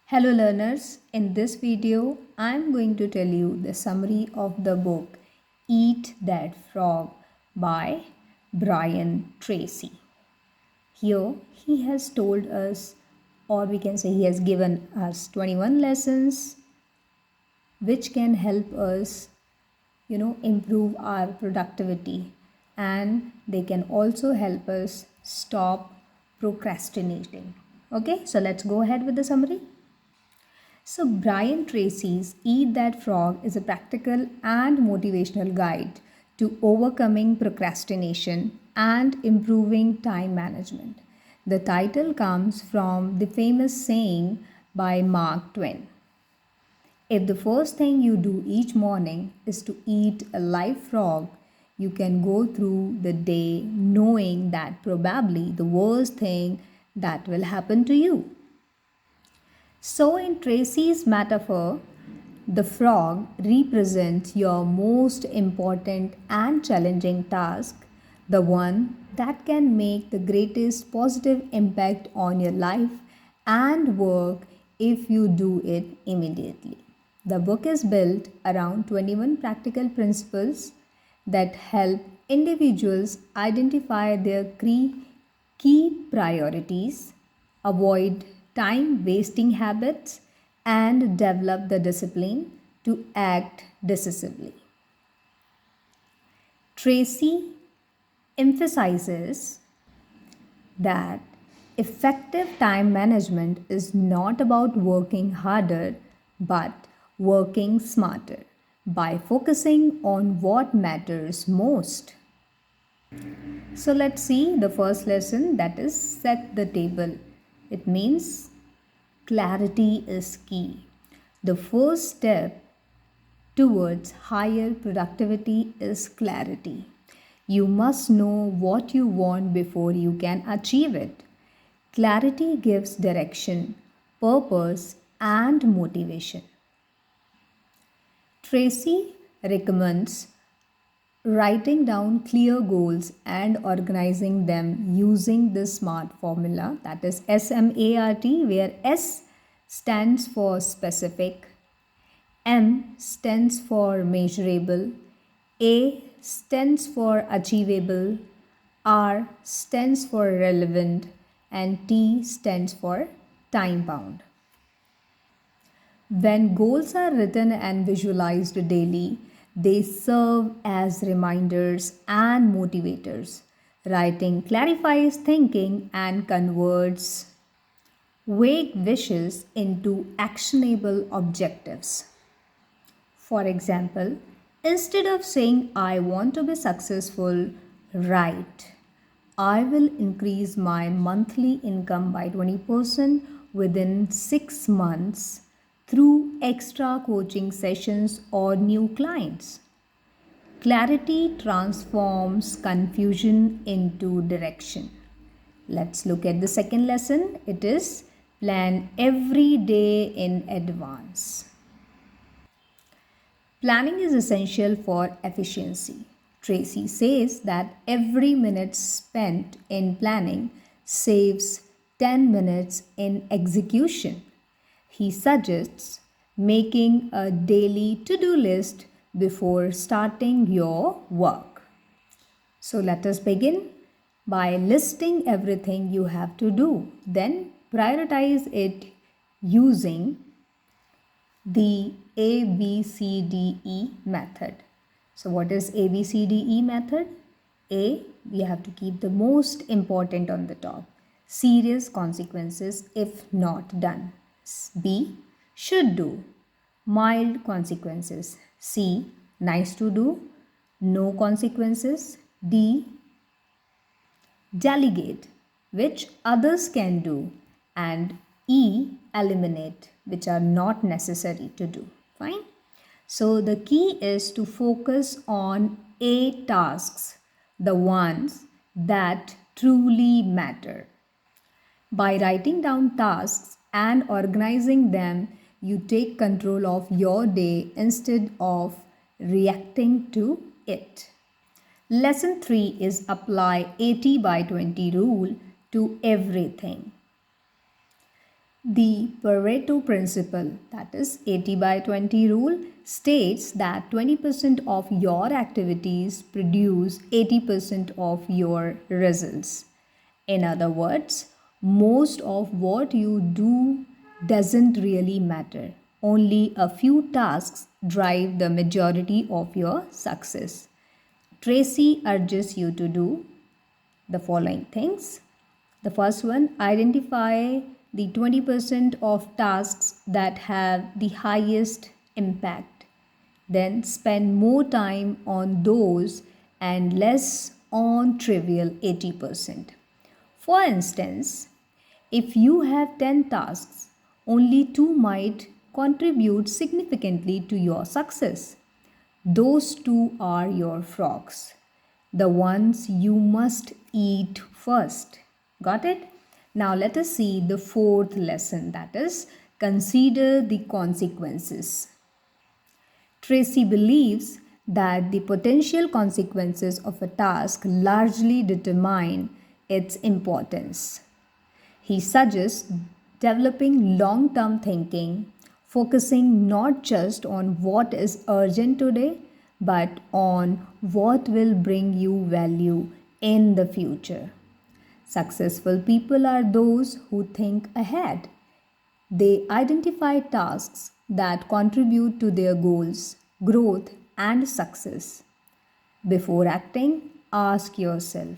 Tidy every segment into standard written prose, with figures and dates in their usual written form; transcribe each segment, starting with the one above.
Hello learners, in this video I am going to tell you the summary of the book Eat That Frog by Brian Tracy. Here he has told us, or we can say he has given us 21 lessons which can help us improve our productivity, and they can also help us stop procrastinating. Okay, so let's go ahead with the summary. So, Brian Tracy's Eat That Frog is a practical and motivational guide to overcoming procrastination and improving time management. The title comes from the famous saying by Mark Twain: if the first thing you do each morning is to eat a live frog, you can go through the day knowing that probably the worst thing that will happen to you. So, in Tracy's metaphor, the frog represents your most important and challenging task, the one that can make the greatest positive impact on your life and work if you do it immediately. The book is built around 21 practical principles that help individuals identify their key priorities, avoid time wasting habits, and develop the discipline to act decisively. Tracy emphasizes that effective time management is not about working harder but working smarter by focusing on what matters most. So let's see the first lesson, that is set the table. It means clarity is key. The first step towards higher productivity is clarity. You must know what you want before you can achieve it. Clarity gives direction, purpose, and motivation. Tracy recommends writing down clear goals and organizing them using the SMART formula, that is SMART, where S stands for specific, M stands for measurable, A stands for achievable, R stands for relevant, and T stands for time bound. When goals are written and visualized daily, they serve as reminders and motivators. Writing clarifies thinking and converts vague wishes into actionable objectives. For example, instead of saying, I want to be successful, write, I will increase my monthly income by 20% within 6 months through extra coaching sessions or new clients. Clarity transforms confusion into direction. Let's look at the second lesson. It is plan every day in advance. Planning is essential for efficiency. Tracy says that every minute spent in planning saves 10 minutes in execution. He suggests making a daily to-do list before starting your work. So let us begin by listing everything you have to do. Then prioritize it using the ABCDE method. So what is ABCDE method? A, we have to keep the most important on the top. Serious consequences if not done. B, should do. Mild consequences. C, nice to do. No consequences. D, delegate, which others can do. And E, eliminate, which are not necessary to do. Fine. So the key is to focus on A tasks, the ones that truly matter. By writing down tasks and organizing them, you take control of your day instead of reacting to it. Lesson 3 is apply 80 by 20 rule to everything. The Pareto principle, that is 80 by 20 rule, states that 20% of your activities produce 80% of your results. In other words, most of what you do doesn't really matter. Only a few tasks drive the majority of your success. Tracy urges you to do the following things. The first one, identify the 20% of tasks that have the highest impact. Then spend more time on those and less on trivial 80%. For instance, if you have 10 tasks, only 2 might contribute significantly to your success. Those 2 are your frogs, the ones you must eat first. Got it? Now let us see the fourth lesson, that is, consider the consequences. Tracy believes that the potential consequences of a task largely determine its importance. He suggests developing long term thinking, focusing not just on what is urgent today, but on what will bring you value in the future. Successful people are those who think ahead. They identify tasks that contribute to their goals, growth, and success. Before acting, ask yourself,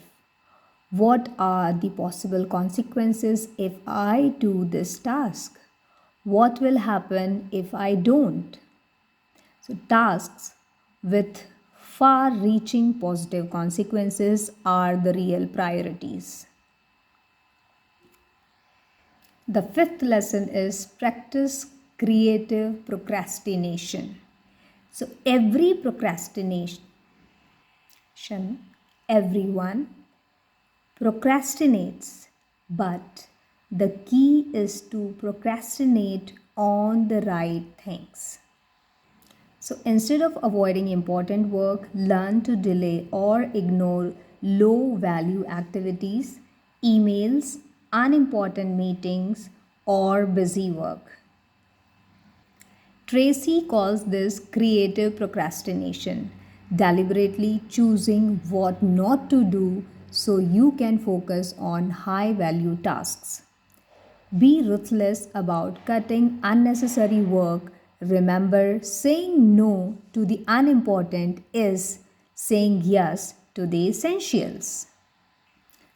what are the possible consequences if I do this task? What will happen if I don't? So, tasks with far reaching positive consequences are the real priorities. The fifth lesson is practice creative procrastination. So, every procrastination, everyone procrastinates, but the key is to procrastinate on the right things. So instead of avoiding important work, learn to delay or ignore low value activities, emails, unimportant meetings, or busy work. Tracy calls this creative procrastination, deliberately choosing what not to do so you can focus on high value tasks. Be ruthless about cutting unnecessary work. Remember, saying no to the unimportant is saying yes to the essentials.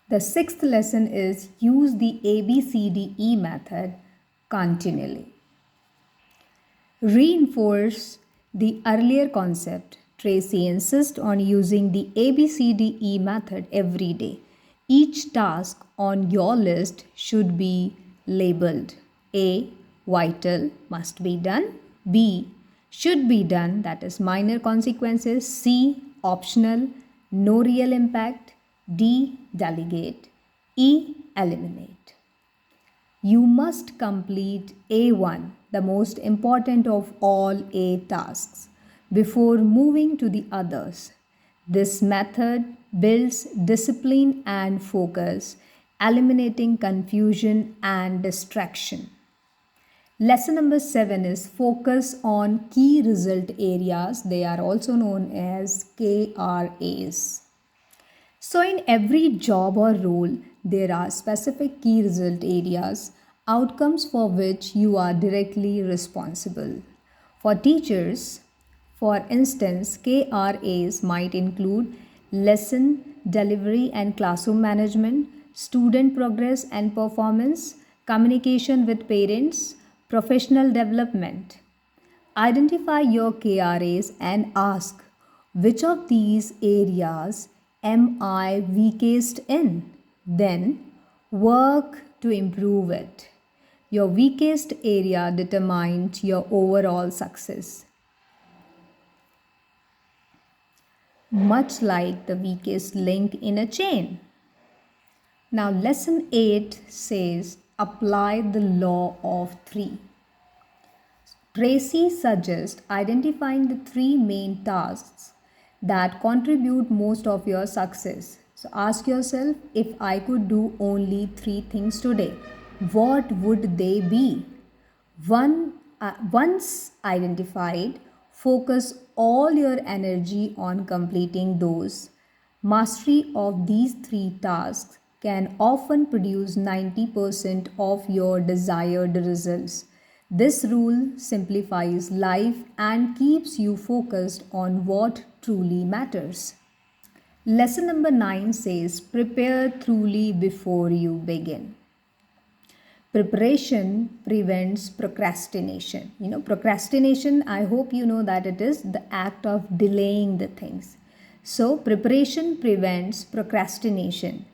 The sixth lesson is use the ABCDE method continually. Reinforce the earlier concept. Tracy insists on using the ABCDE method every day. Each task on your list should be labeled. A. Vital, must be done. B. Should be done, that is minor consequences. C. Optional, no real impact. D. Delegate. E. Eliminate. You must complete A1, the most important of all A tasks, before moving to the others. This method builds discipline and focus, eliminating confusion and distraction. Lesson number 7 is focus on key result areas. They are also known as KRAs. So, in every job or role, there are specific key result areas, outcomes for which you are directly responsible. For teachers, for instance, KRAs might include lesson delivery and classroom management, student progress and performance, communication with parents, professional development. Identify your KRAs and ask, which of these areas am I weakest in? Then work to improve it. Your weakest area determines your overall success. Much like the weakest link in a chain. Now, lesson 8 says apply the law of 3. Tracy suggests identifying the 3 main tasks that contribute most of your success. So, ask yourself, if I could do only 3 things today, What would they be? Once identified, focus all your energy on completing those. Mastery of these three tasks can often produce 90% of your desired results. This rule simplifies life and keeps you focused on what truly matters. Lesson number 9 says, prepare truly before you begin. Preparation prevents procrastination. Procrastination, I hope you know that it is the act of delaying the things. So, preparation prevents procrastination.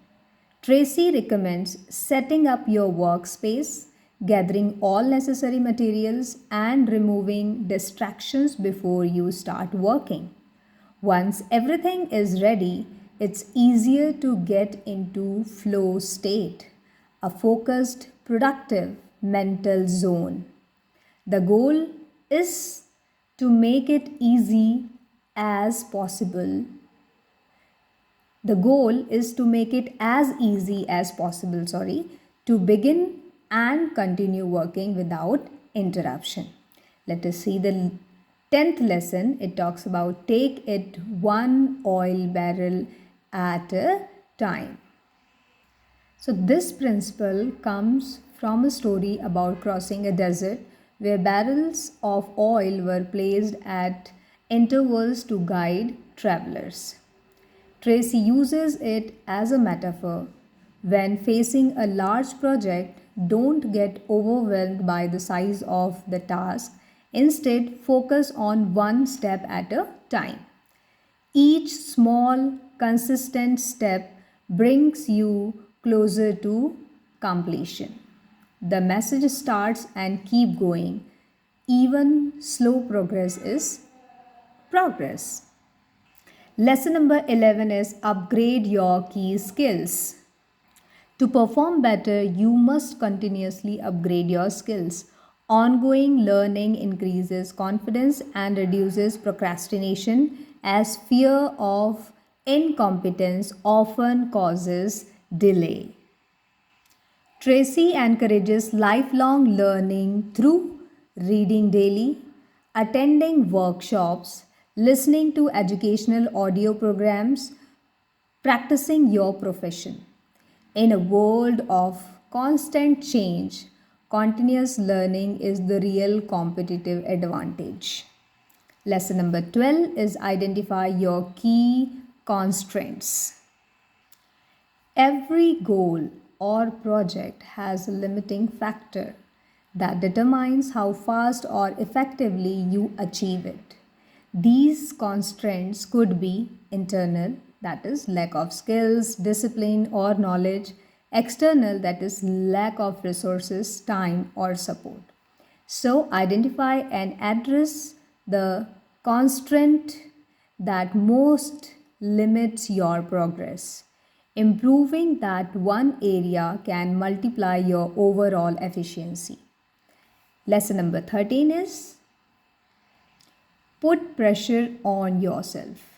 Tracy recommends setting up your workspace, gathering all necessary materials, and removing distractions before you start working. Once everything is ready, it's easier to get into flow state, a focused, productive mental zone. The goal is to make it easy as possible. The goal is to make it as easy as possible, to begin and continue working without interruption. Let us see the 10th lesson. It talks about take it one oil barrel at a time. So, this principle comes from a story about crossing a desert where barrels of oil were placed at intervals to guide travelers. Tracy uses it as a metaphor. When facing a large project, don't get overwhelmed by the size of the task. Instead, focus on one step at a time. Each small, consistent step brings you closer to completion. The message starts and keep going. Even slow progress is progress. Lesson number 11 is upgrade your key skills. To perform better, you must continuously upgrade your skills. Ongoing learning increases confidence and reduces procrastination, as fear of incompetence often causes delay. Tracy encourages lifelong learning through reading daily, attending workshops, listening to educational audio programs, practicing your profession. In a world of constant change, continuous learning is the real competitive advantage. Lesson number 12 is identify your key constraints. Every goal or project has a limiting factor that determines how fast or effectively you achieve it. These constraints could be internal, that is, lack of skills, discipline, or knowledge, external, that is, lack of resources, time, or support. So, identify and address the constraint that most limits your progress. Improving that one area can multiply your overall efficiency. Lesson number 13 is put pressure on yourself.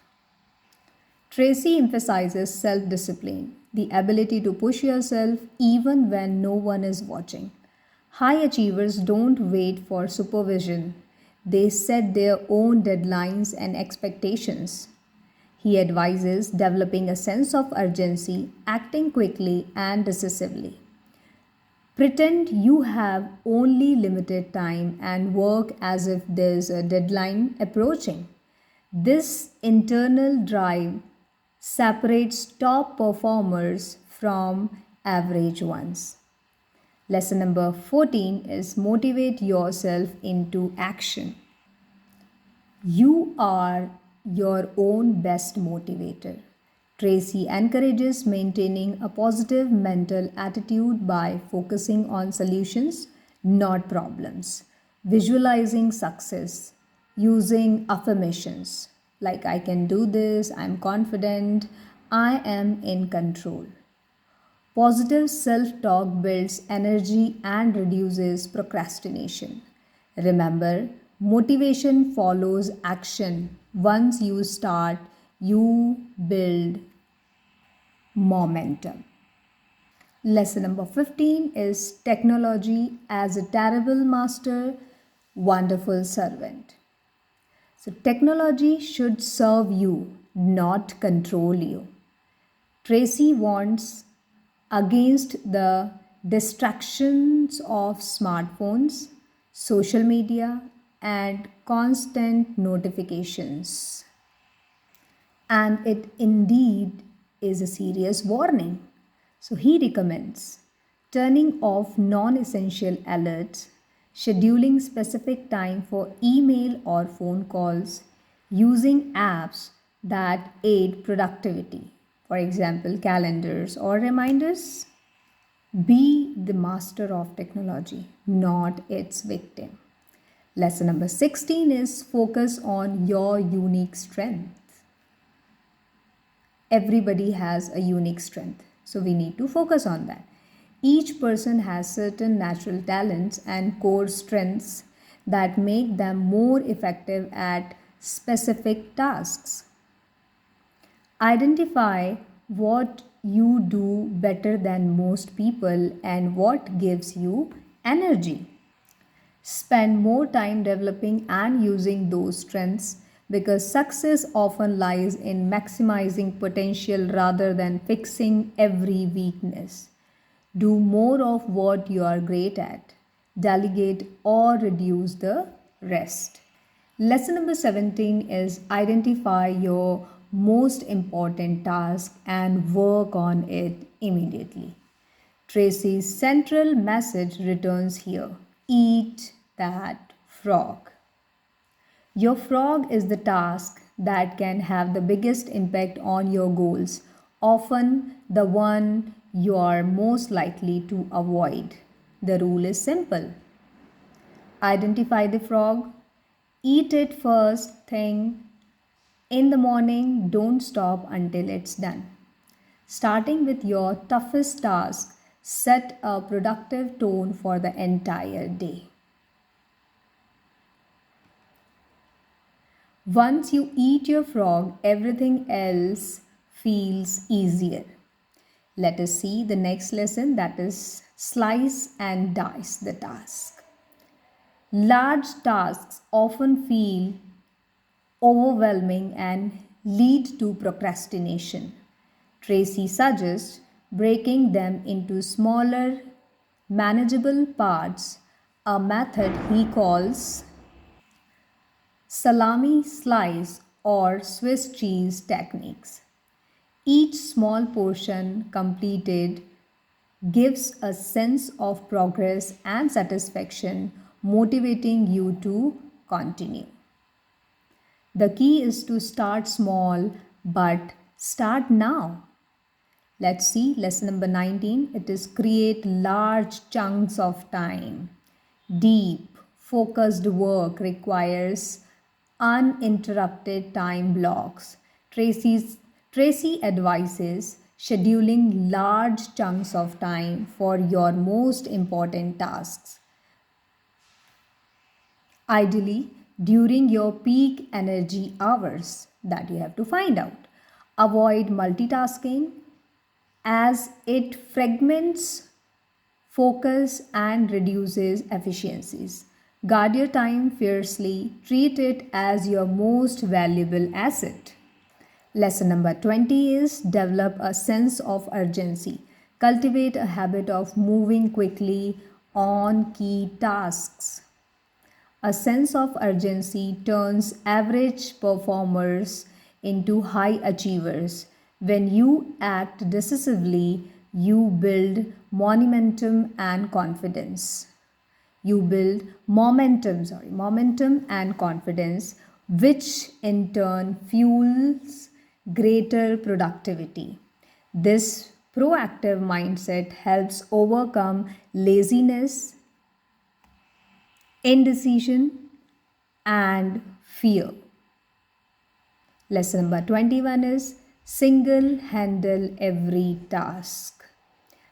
Tracy emphasizes self discipline, the ability to push yourself even when no one is watching. High achievers don't wait for supervision, they set their own deadlines and expectations. He advises developing a sense of urgency, acting quickly and decisively. Pretend you have only limited time and work as if there's a deadline approaching. This internal drive separates top performers from average ones. Lesson number 14 is motivate yourself into action. You are your own best motivator. Tracy encourages maintaining a positive mental attitude by focusing on solutions, not problems. Visualizing success, using affirmations like I can do this, I'm confident, I am in control. Positive self talk builds energy and reduces procrastination. Remember, motivation follows action. Once you start, you build momentum. Lesson number 15 is technology as a terrible master, wonderful servant. So, technology should serve you, not control you. Tracy warns against the distractions of smartphones, social media, and constant notifications. And it indeed is a serious warning. So he recommends turning off non essential alerts, scheduling specific time for email or phone calls, using apps that aid productivity, for example, calendars or reminders. Be the master of technology, not its victim. Lesson number 16 is focus on your unique strength. Everybody has a unique strength, so we need to focus on that. Each person has certain natural talents and core strengths that make them more effective at specific tasks. Identify what you do better than most people and what gives you energy. Spend more time developing and using those strengths because success often lies in maximizing potential rather than fixing every weakness. Do more of what you are great at. Delegate or reduce the rest. Lesson number 17 is identify your most important task and work on it immediately. Tracy's central message returns here: eat that frog. Your frog is the task that can have the biggest impact on your goals, often the one you are most likely to avoid. The rule is simple: identify the frog, eat it first thing in the morning, don't stop until it's done. Starting with your toughest task, set a productive tone for the entire day. Once you eat your frog, everything else feels easier. Let us see the next lesson, that is slice and dice the task. Large tasks often feel overwhelming and lead to procrastination. Tracy suggests breaking them into smaller, manageable parts, a method he calls salami slice or Swiss cheese techniques. Each small portion completed gives a sense of progress and satisfaction, motivating you to continue. The key is to start small, but start now. Let's see lesson number 19. It is create large chunks of time. Deep, focused work requires uninterrupted time blocks. Tracy advises scheduling large chunks of time for your most important tasks. Ideally, during your peak energy hours that you have to find out. Avoid multitasking as it fragments focus and reduces efficiencies. Guard your time fiercely, treat it as your most valuable asset. Lesson number 20 is develop a sense of urgency. Cultivate a habit of moving quickly on key tasks. A sense of urgency turns average performers into high achievers. When you act decisively, you build momentum and confidence. You build momentum and confidence, which in turn fuels greater productivity. This proactive mindset helps overcome laziness, indecision, and fear. Lesson number 21 is single handle every task.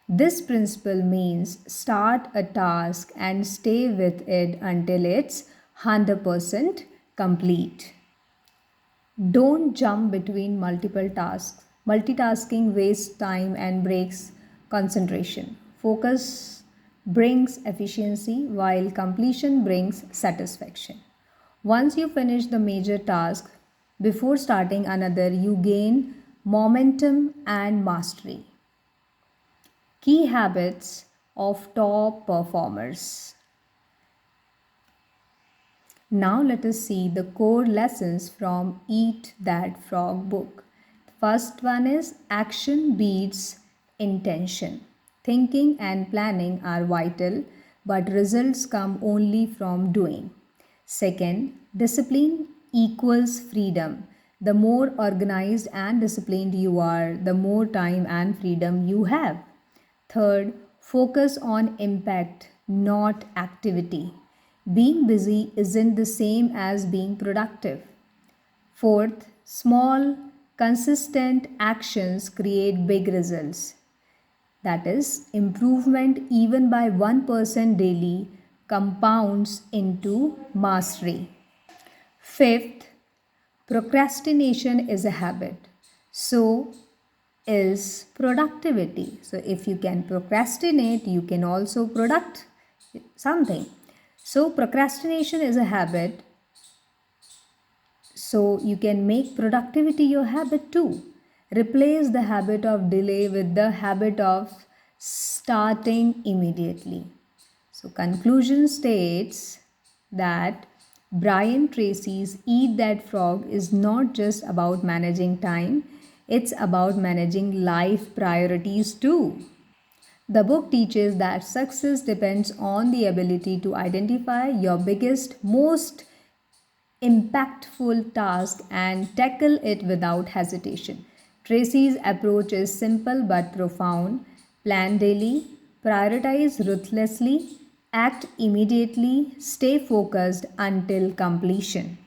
This principle means start a task and stay with it until it's 100% complete. Don't jump between multiple tasks. Multitasking wastes time and breaks concentration. Focus brings efficiency while completion brings satisfaction. Once you finish the major task, before starting another, you gain momentum and mastery. Key habits of top performers. Now let us see the core lessons from Eat That Frog book. The first one is action beats intention. Thinking and planning are vital, but results come only from doing. Second, discipline equals freedom. The more organized and disciplined you are, the more time and freedom you have. Third, focus on impact, not activity. Being busy isn't the same as being productive. Fourth, small, consistent actions create big results. That is, improvement even by 1% daily compounds into mastery. Fifth, procrastination is a habit. So is productivity. So if you can procrastinate, you can also product something. So procrastination is a habit. So you can make productivity your habit too. Replace the habit of delay with the habit of starting immediately. So conclusion states that Brian Tracy's Eat That Frog is not just about managing time, it's about managing life priorities too. The book teaches that success depends on the ability to identify your biggest, most impactful task and tackle it without hesitation. Tracy's approach is simple but profound. Plan daily, prioritize ruthlessly, act immediately, stay focused until completion.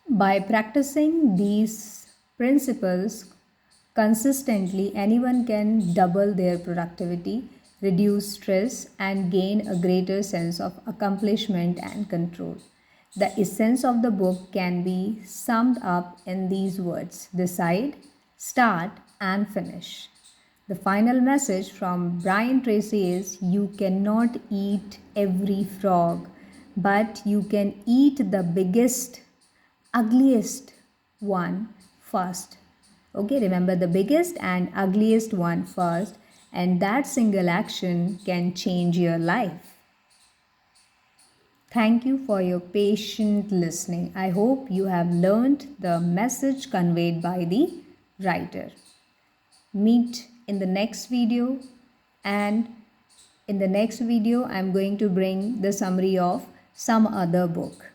By practicing these principles consistently, anyone can double their productivity, reduce stress, and gain a greater sense of accomplishment and control. The essence of the book can be summed up in these words: decide, start, and finish. The final message from Brian Tracy is: you cannot eat every frog, but you can eat the biggest, ugliest one first. Okay, remember the biggest and ugliest one first, and that single action can change your life. Thank you for your patient listening. I hope you have learned the message conveyed by the writer. Meet in the next video, and in the next video I'm going to bring the summary of some other book.